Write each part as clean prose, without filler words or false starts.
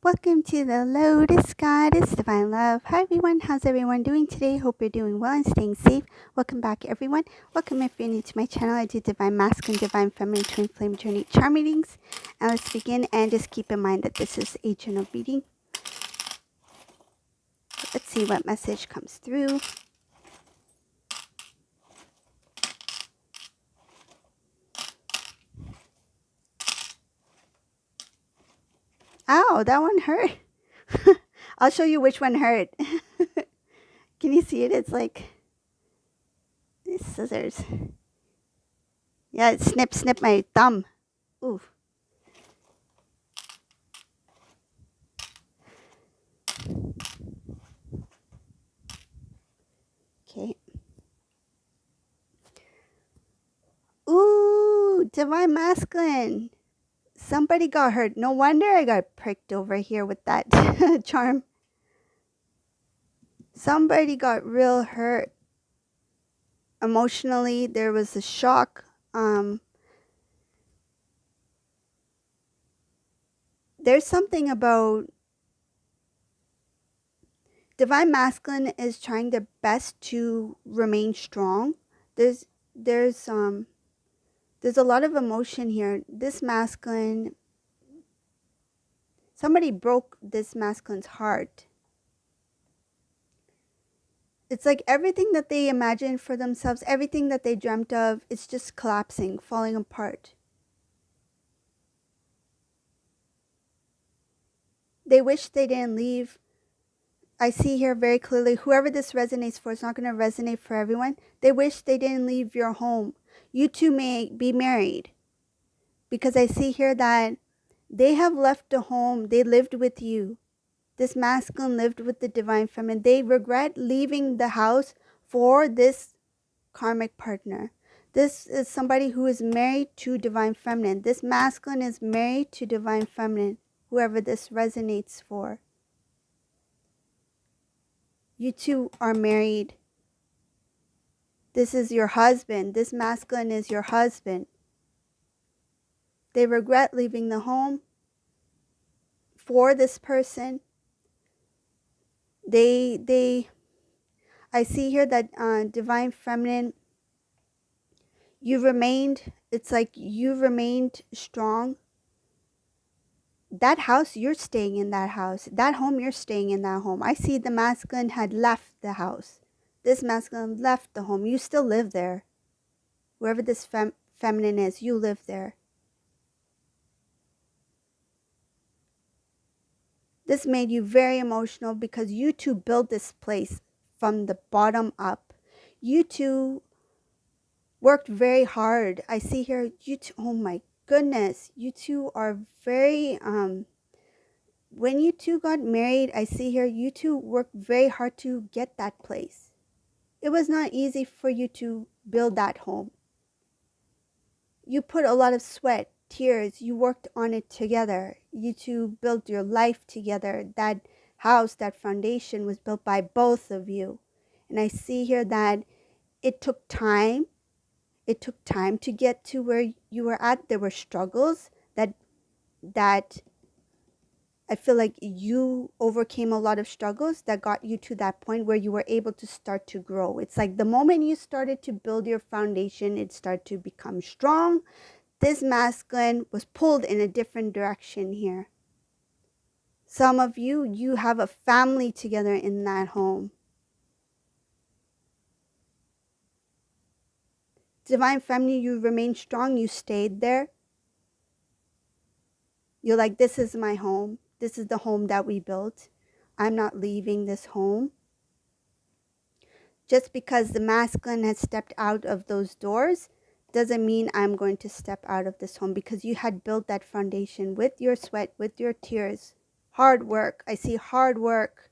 Welcome to the Lotus Goddess Divine Love. Hi everyone, how's everyone doing today? Hope you're doing well and staying safe. Welcome back everyone. Welcome if you're new to my channel. I do Divine Masculine, Divine Feminine, Twin Flame Journey Charm readings. And let's begin, and just keep in mind that this is a general reading. Let's see what message comes through. Ow, that one hurt. I'll show you which one hurt. Can you see it? It's like scissors. Yeah, it snip my thumb. Ooh. Okay. Ooh, Divine Masculine. Somebody got hurt. No wonder I got pricked over here with that charm. Somebody got real hurt. Emotionally, there was a shock. There's something about Divine Masculine is trying their best to remain strong. There's a lot of emotion here. This masculine, somebody broke this masculine's heart. It's like everything that they imagined for themselves, everything that they dreamt of, it's just collapsing, falling apart. They wish they didn't leave. I see here very clearly, whoever this resonates for, it's not going to resonate for everyone. They wish they didn't leave your home. You two may be married. Because I see here that they have left the home. They lived with you. This masculine lived with the divine feminine. They regret leaving the house for this karmic partner. This is somebody who is married to divine feminine. This masculine is married to divine feminine, whoever this resonates for. You two are married. This is your husband. This masculine is your husband. They regret leaving the home for this person. I see here that divine feminine, it's like you remained strong. That house, you're staying in that house. That home, you're staying in that home. I see the masculine had left the house. This masculine left the home. You still live there. Wherever this feminine is, you live there. This made you very emotional because you two built this place from the bottom up. You two worked very hard. I see here, you two, oh my goodness, you two are very, when you two got married, I see here, you two worked very hard to get that place. It was not easy for you to build that home. You put a lot of sweat, tears, you worked on it together. You two built your life together. That house, that foundation was built by both of you. And I see here that it took time. It took time to get to where you were at. There were struggles that I feel like you overcame a lot of struggles that got you to that point where you were able to start to grow. It's like the moment you started to build your foundation, it started to become strong. This masculine was pulled in a different direction here. Some of you, you have a family together in that home. Divine feminine, you remained strong. You stayed there. You're like, this is my home. This is the home that we built. I'm not leaving this home. Just because the masculine has stepped out of those doors doesn't mean I'm going to step out of this home, because you had built that foundation with your sweat, with your tears, hard work. I see hard work.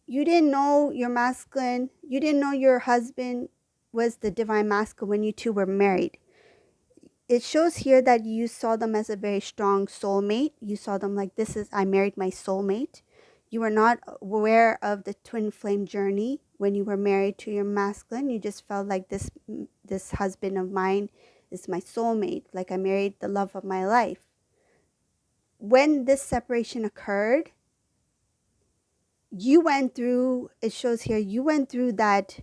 You didn't know your masculine, you didn't know your husband was the divine masculine when you two were married. It shows here that you saw them as a very strong soulmate. You saw them like, I married my soulmate. You were not aware of the twin flame journey when you were married to your masculine. You just felt like this husband of mine This is my soulmate, like I married the love of my life. When this separation occurred, you went through, it shows here, you went through that,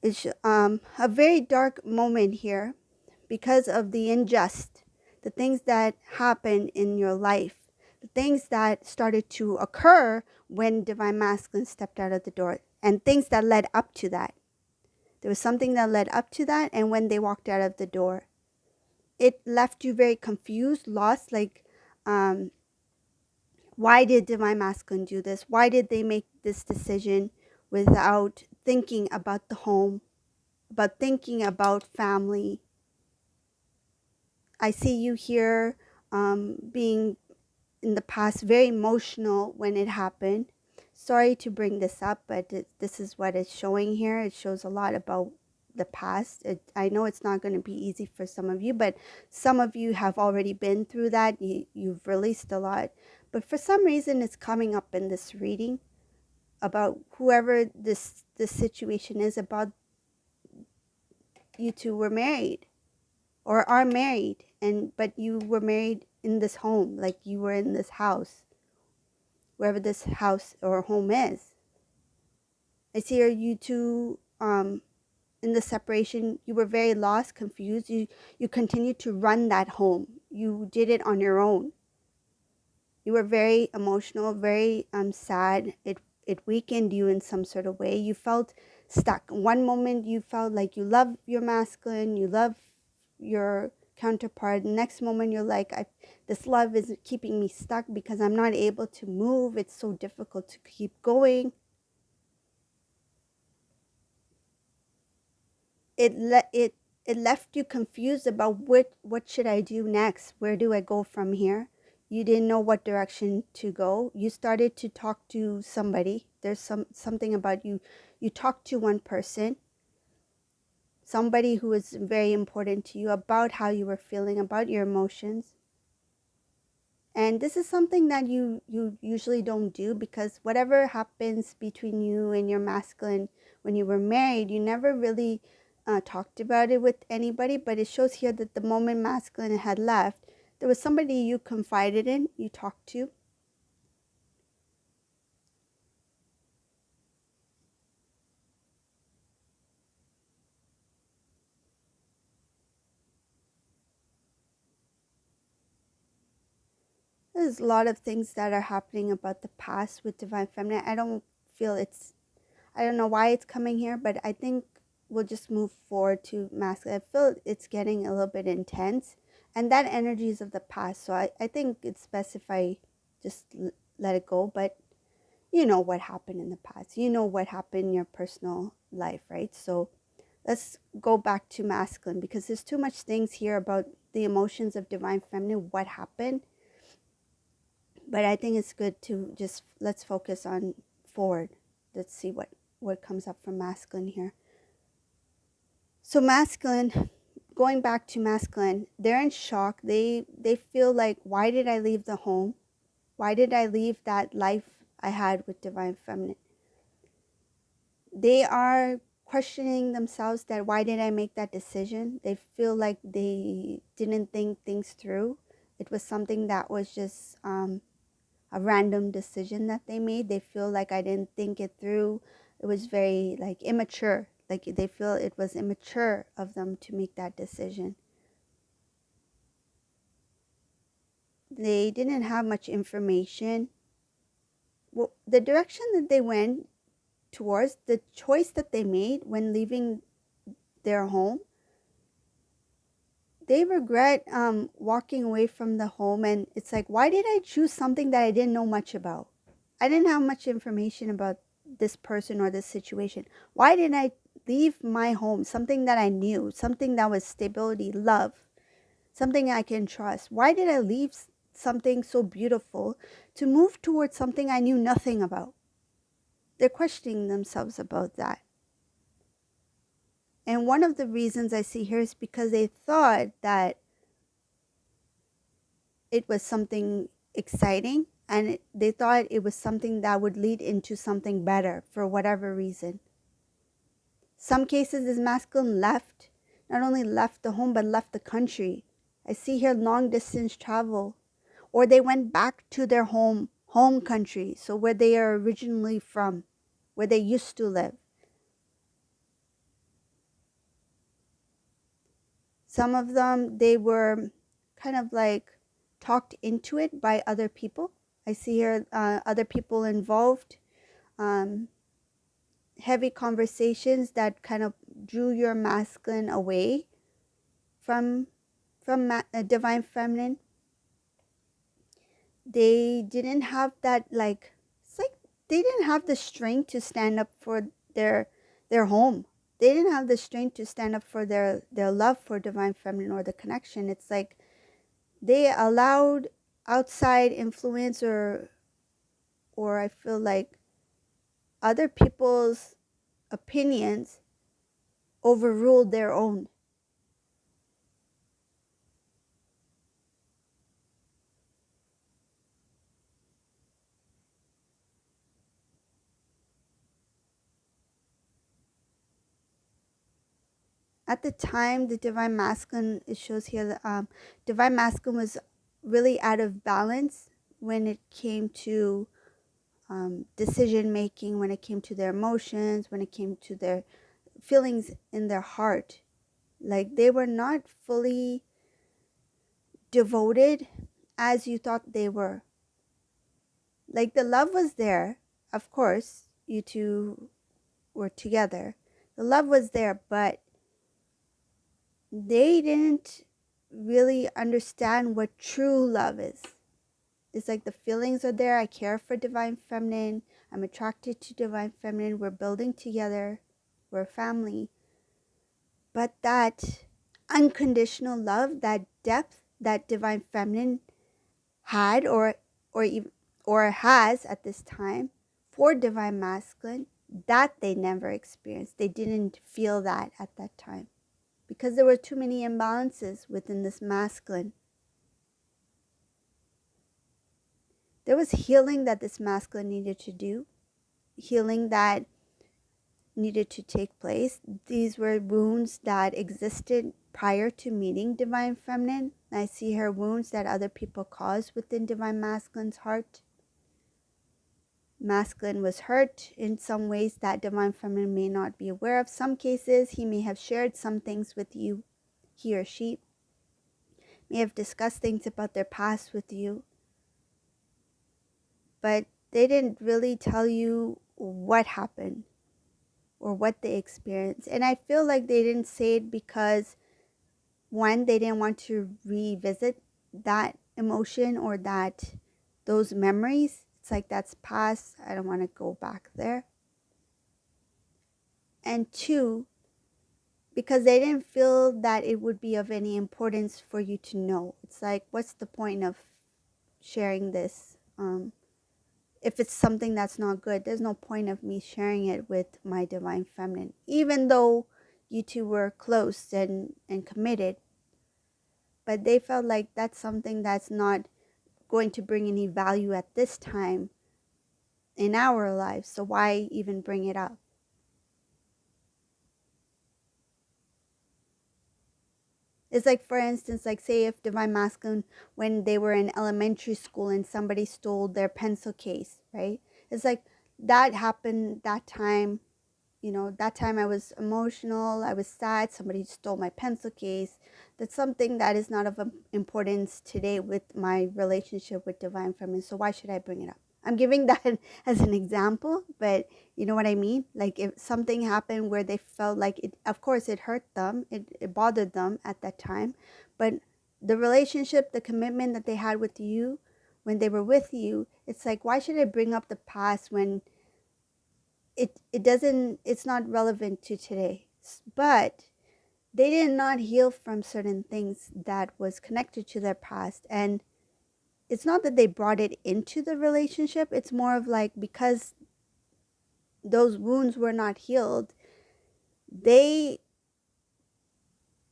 a very dark moment here because of the unjust, the things that happened in your life, the things that started to occur when Divine Masculine stepped out of the door, and things that led up to that. There was something that led up to that, and when they walked out of the door, it left you very confused, lost, like, why did Divine Masculine do this? Why did they make this decision without thinking about the home, about thinking about family? I see you here being in the past very emotional when it happened. Sorry to bring this up, but this is what it's showing here. It shows a lot about the past. I know it's not going to be easy for some of you, but some of you have already been through that. You've released a lot. But for some reason, it's coming up in this reading about whoever this situation is, about you two were married or are married, but you were married in this home, like you were in this house, wherever this house or home is. I see you two in the separation, you were very lost, confused. You continued to run that home. You did it on your own. You were very emotional, very sad. It weakened you in some sort of way. You felt stuck. One moment you felt like you love your masculine, you love your counterpart. The next moment you're like, this love is keeping me stuck because I'm not able to move. It's so difficult to keep going. It left you confused about what should I do next? Where do I go from here? You didn't know what direction to go. You started to talk to somebody. There's something about you. You talked to one person, somebody who was very important to you, about how you were feeling, about your emotions. And this is something that you usually don't do, because whatever happens between you and your masculine when you were married, you never really talked about it with anybody. But it shows here that the moment masculine had left, there was somebody you confided in, you talked to. There's a lot of things that are happening about the past with Divine Feminine. I don't know why it's coming here, but I think we'll just move forward to masculine. I feel it's getting a little bit intense, and that energy is of the past. So I think it's best if I just let it go. But you know what happened in the past. You know what happened in your personal life, right? So let's go back to masculine, because there's too much things here about the emotions of Divine Feminine, what happened. But I think it's good to just, let's focus on forward. Let's see what comes up from masculine here. So masculine, going back to masculine, they're in shock. They feel like, why did I leave the home? Why did I leave that life I had with Divine Feminine? They are questioning themselves that, why did I make that decision? They feel like they didn't think things through. It was something that was just a random decision that they made. They feel like, I didn't think it through. It was very like immature. Like they feel it was immature of them to make that decision. They didn't have much information. Well, the direction that they went towards, the choice that they made when leaving their home, they regret walking away from the home. And it's like, why did I choose something that I didn't know much about? I didn't have much information about this person or this situation. Why didn't I leave my home, something that I knew, something that was stability, love, something I can trust? Why did I leave something so beautiful to move towards something I knew nothing about? They're questioning themselves about that. And one of the reasons I see here is because they thought that it was something exciting, and they thought it was something that would lead into something better for whatever reason. Some cases, this masculine left not only left the home, but left the country. I see here long distance travel, or they went back to their home country, so where they are originally from, where they used to live. Some of them, they were kind of like talked into it by other people. I see here other people involved, um, heavy conversations that kind of drew your masculine away from divine feminine. They didn't have that, like, it's like they didn't have the strength to stand up for their home. They didn't have the strength to stand up for their love for divine feminine or the connection. It's like they allowed outside influence, or I feel like other people's opinions overruled their own. At the time, the divine masculine, it shows here that divine masculine was really out of balance when it came to decision making, when it came to their emotions, when it came to their feelings in their heart. Like they were not fully devoted as you thought they were. Like the love was there, of course, you two were together. The love was there, but they didn't really understand what true love is. It's like the feelings are there. I care for divine feminine. I'm attracted to divine feminine. We're building together. We're a family. But that unconditional love, that depth that divine feminine had or even or has at this time for divine masculine, that they never experienced. They didn't feel that at that time because there were too many imbalances within this masculine. There was healing that this masculine needed to do, healing that needed to take place. These were wounds that existed prior to meeting divine feminine. I see her wounds that other people caused within divine masculine's heart. Masculine was hurt in some ways that divine feminine may not be aware of. Some cases he may have shared some things with you. He or she may have discussed things about their past with you, but they didn't really tell you what happened or what they experienced. And I feel like they didn't say it because, one, they didn't want to revisit that emotion or those memories. It's like that's past. I don't want to go back there. And two, because they didn't feel that it would be of any importance for you to know. It's like, what's the point of sharing this? If it's something that's not good, there's no point of me sharing it with my divine feminine. Even though you two were close and committed, but they felt like that's something that's not going to bring any value at this time in our lives. So why even bring it up? It's like, for instance, like say if divine masculine, when they were in elementary school and somebody stole their pencil case, right? It's like that happened that time. You know, that time I was emotional, I was sad, somebody stole my pencil case. That's something that is not of importance today with my relationship with divine feminine. So why should I bring it up? I'm giving that as an example, but you know what I mean? Like if something happened where they felt like it, of course it hurt them, it bothered them at that time, but the relationship, the commitment that they had with you when they were with you, it's like, why should I bring up the past when it doesn't, it's not relevant to today? But they did not heal from certain things that was connected to their past. And it's not that they brought it into the relationship. It's more of like, because those wounds were not healed, they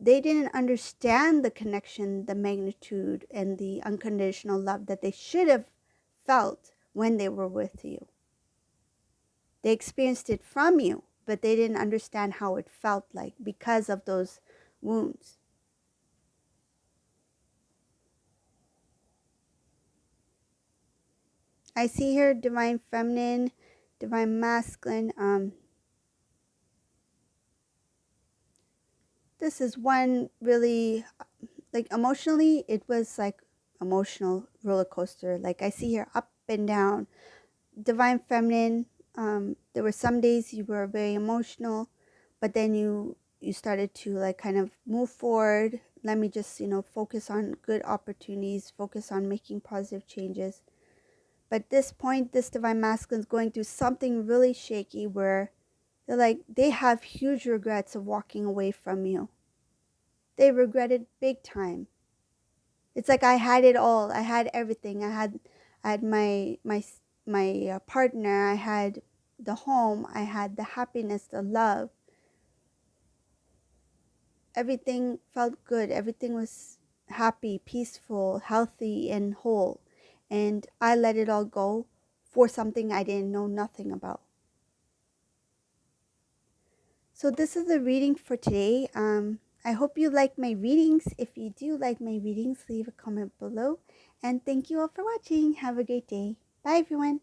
didn't understand the connection, the magnitude, and the unconditional love that they should have felt when they were with you. They experienced it from you, but they didn't understand how it felt like because of those wounds. I see here divine feminine, divine masculine. This is one really, like emotionally, it was like emotional roller coaster. Like I see here up and down. Divine feminine, there were some days you were very emotional, but then you started to like kind of move forward. Let me just, focus on good opportunities, focus on making positive changes. But at this point, this divine masculine is going through something really shaky where they have huge regrets of walking away from you. They regret it big time. It's like I had it all. I had everything. I had my partner. I had the home. I had the happiness, the love. Everything felt good. Everything was happy, peaceful, healthy, and whole. And I let it all go for something I didn't know nothing about. So this is the reading for today. I hope you like my readings. If you do like my readings, leave a comment below. And thank you all for watching. Have a great day. Bye, everyone.